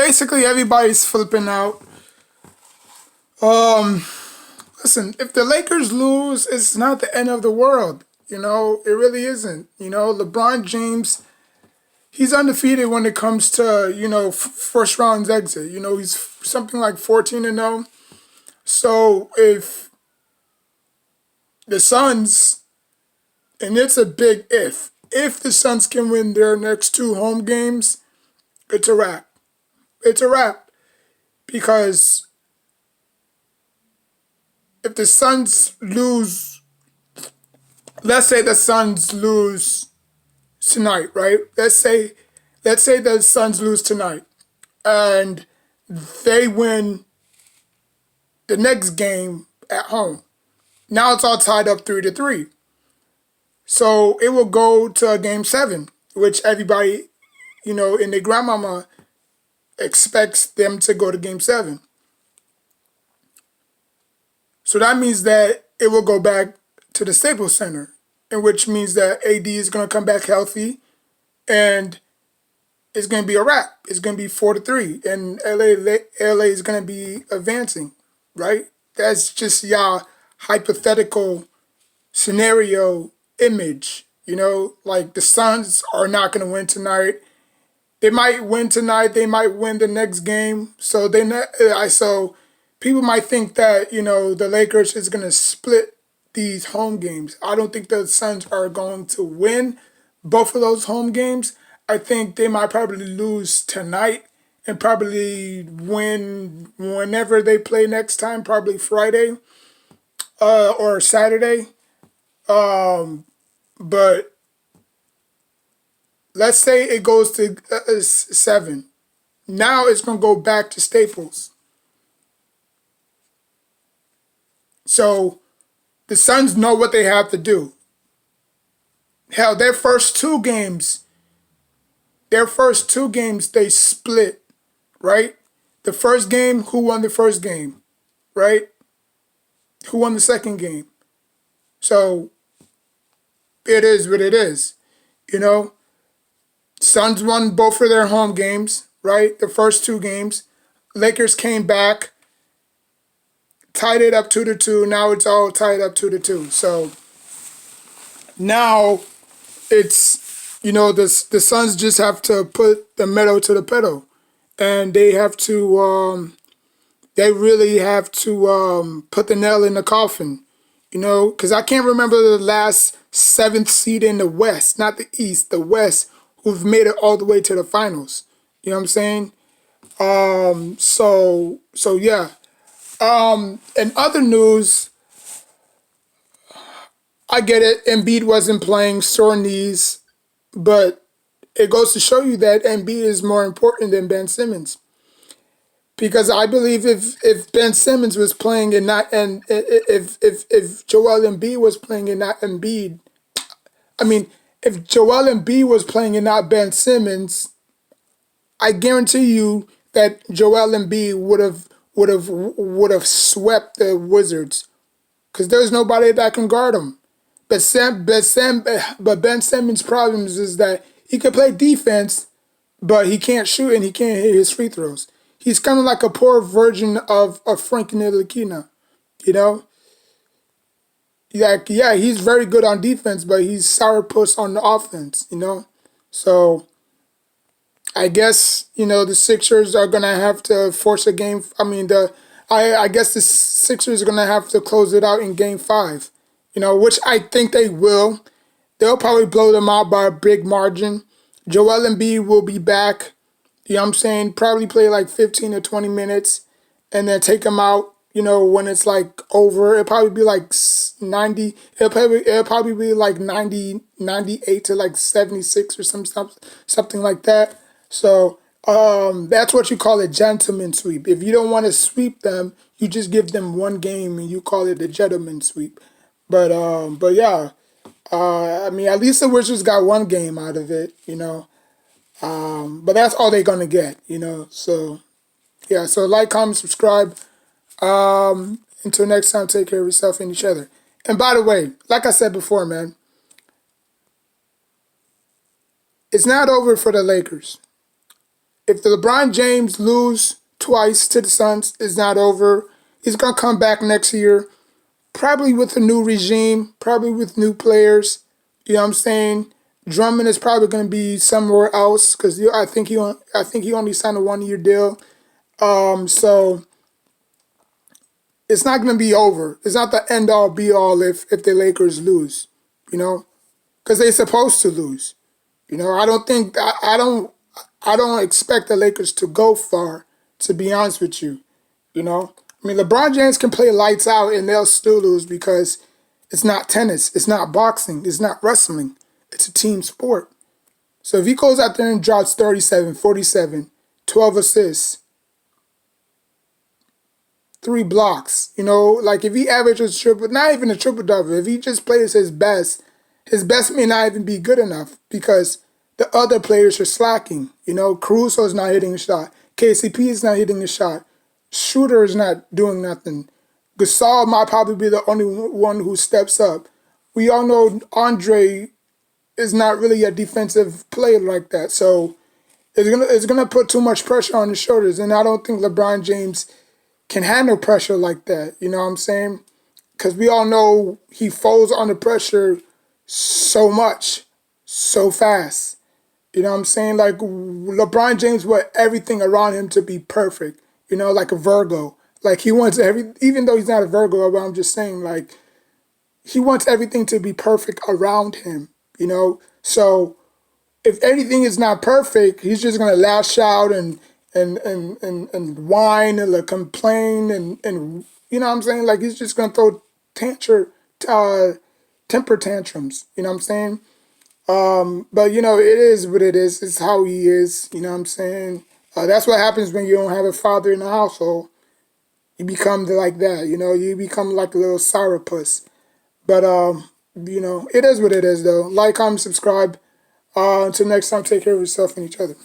basically everybody's flipping out. Um, Listen, if the Lakers lose, it's not the end of the world. It really isn't. LeBron James, he's undefeated when it comes to first round's exit. He's something like 14-0. So the Suns, and it's a big if the Suns can win their next two home games, it's a wrap. It's a wrap because if the Suns lose, let's say the Suns lose tonight, right? Let's say the Suns lose tonight and they win the next game at home. Now it's all tied up 3-3. So it will go to game 7, which everybody, in their grandmama expects them to go to game 7. So that means that it will go back to the Staples Center, and which means that AD is going to come back healthy, and it's going to be a wrap. It's going to be 4-3, and LA is going to be advancing, right? That's just y'all hypothetical scenario image. Like the Suns are not going to win tonight. They might win tonight. They might win the next game. So people might think that the Lakers is going to split these home games. I don't think the Suns are going to win both of those home games. I think they might probably lose tonight and probably win whenever they play next time, probably Friday or Saturday. But let's say it goes to 7. Now it's going to go back to Staples. So the Suns know what they have to do. Hell, their first two games, they split, right? The first game, who won the first game, right? Who won the second game? So it is what it is, Suns won both of their home games, right? The first two games. Lakers came back, tied it up 2-2. Now it's all tied up 2-2. So now it's, the Suns just have to put the metal to the pedal. And they have to, they really have to put the nail in the coffin, because I can't remember the last 7th seed in the West, not the East, the West, who've made it all the way to the finals. You know what I'm saying? So yeah. In other news, I get it. Embiid wasn't playing, sore knees, but it goes to show you that Embiid is more important than Ben Simmons. Because I believe if Ben Simmons was playing and not and if Joel Embiid was playing and not Embiid, if Joel Embiid was playing and not Ben Simmons, I guarantee you that Joel Embiid would have swept the Wizards, because there's nobody that can guard him. But Ben Simmons' problems is that he can play defense, but he can't shoot and he can't hit his free throws. He's kind of like a poor version of Frank Ntilikina, Like, yeah, he's very good on defense, but he's sourpuss on the offense, So I guess, the Sixers are gonna have to force a game. I guess the Sixers are gonna have to close it out in game 5, which I think they will. They'll probably blow them out by a big margin. Joel Embiid will be back. You know what I'm saying? Probably play like 15 or 20 minutes and then take him out, when it's like over. It'll probably be like 90. It'll probably be like 90, 98 to like 76 or something like that. So that's what you call a gentleman sweep. If you don't want to sweep them, you just give them one game and you call it a gentleman sweep. But yeah, at least the Wizards got one game out of it, But that's all they're gonna get, So yeah, so like, comment, subscribe. Until next time, take care of yourself and each other. And by the way, like I said before, man, it's not over for the Lakers. if the LeBron James lose twice to the Suns, it's not over. He's gonna come back next year, probably with a new regime, probably with new players. You know what I'm saying? Drummond is probably gonna be somewhere else because I think he only signed a 1 year deal. So it's not gonna be over. It's not the end all be all if the Lakers lose. You know, because they're supposed to lose. You know, I don't expect the Lakers to go far, to be honest with you. You know, I mean, LeBron James can play lights out and they'll still lose because it's not tennis, it's not boxing, it's not wrestling. It's a team sport. So if he goes out there and drops 37, 47, 12 assists, 3 blocks, you know, like if he averages triple, not even a triple double, if he just plays his best may not even be good enough because the other players are slacking. You know, Caruso's not hitting a shot. KCP is not hitting a shot. Shooter is not doing nothing. Gasol might probably be the only one who steps up. We all know Andre is not really a defensive player like that. So it's gonna put too much pressure on his shoulders. And I don't think LeBron James can handle pressure like that. You know what I'm saying? Because we all know he folds under pressure so much, so fast. You know what I'm saying? Like LeBron James want everything around him to be perfect. You know, like a Virgo. Like he wants even though he's not a Virgo, but I'm just saying like he wants everything to be perfect around him. You know, so if anything is not perfect, he's just gonna lash out and whine and like, complain and you know what I'm saying? Like he's just gonna throw tantrum, uh, temper tantrums. You know what I'm saying? But you know, it is what it is. It's how he is. You know what I'm saying? That's what happens when you don't have a father in the household. You become like that. You know, you become like a little sourpuss. But you know, it is what it is though. Like, comment, subscribe. Until next time, take care of yourself and each other.